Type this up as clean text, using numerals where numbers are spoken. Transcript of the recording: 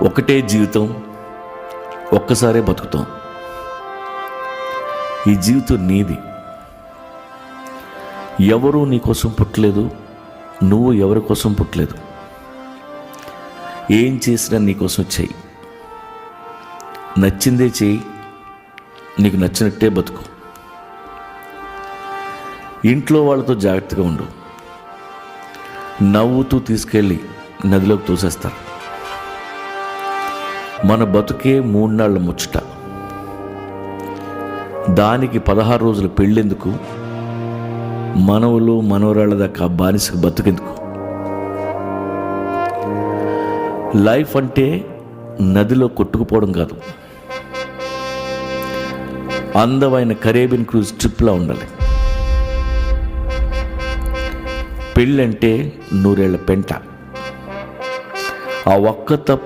ఒకటే జీవితం, ఒక్కసారే బతుకుతాం. ఈ జీవితం నీది. ఎవరు నీ కోసం పుట్టలేదు, నువ్వు ఎవరి కోసం పుట్టలేదు. ఏం చేసినా నీకోసం చెయ్యి, నచ్చిందే చెయ్యి, నీకు నచ్చినట్టే బతుకు. ఇంట్లో వాళ్ళతో జాగ్రత్తగా ఉండు. నవ్వుతూ తీసుకెళ్ళి నదిలోకి తోసేస్తారు. మన బతుకే 3 నాళ్ళ ముచ్చట. దానికి 16 రోజులు పెళ్ళెందుకు? మనవలు మనవరాళ్ళ దాకా బానిసకు బతుకెందుకు? లైఫ్ అంటే నదిలో కొట్టుకుపోవడం కాదు, అందమైన కరేబియన్ క్రూజ్ ట్రిప్లా ఉండాలి. పెళ్ళంటే 100 ఏళ్ల పెంట. ఆ ఒక్క తప్పు